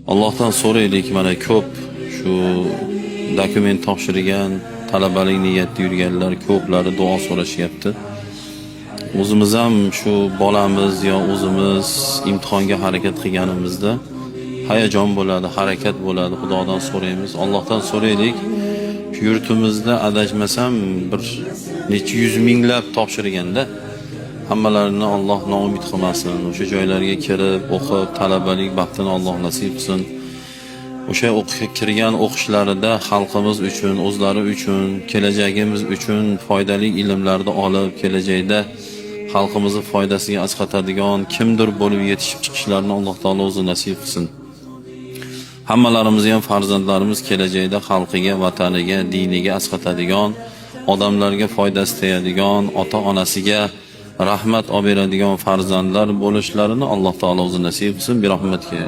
Allohdan so'raylik, mana ko'p shu dokument topshirgan, talabalik niyatda yurganlar ko'plari duo so'rashyapti. O'zimiz ham shu bolamiz yo o'zimiz imtihonga harakat qilganimizda hayajon bo'ladi, harakat bo'ladi. Xudodan so'raymiz, Allohdan so'raylik. Shu yurtimizda adashmasam bir necha yuz minglab topshirganda hammalarini Alloh noumid qilmasin. O'sha joylarga kirib, o'qib, talabalik baxtini Alloh nasib qilsin. O'sha kirgan o'qishlarida xalqimiz uchun, o'zlari uchun, kelajagimiz uchun foydali ilmlarni olib, kelajakda xalqimizni foydasiga asqatadigan kimdir bo'lib yetishib chiqishlarini Alloh taolo o'zi nasib qilsin. Hammalarimiz ham farzandlarimiz kelajakda xalqiga, vataniga, diniga asqatadigan, odamlarga foydasi tegadigan, ota-onasiga rahmat olib beradigan farzandlar bo'lishlarini Alloh taolo o'zi nasib qilsin. Bir rahmatga.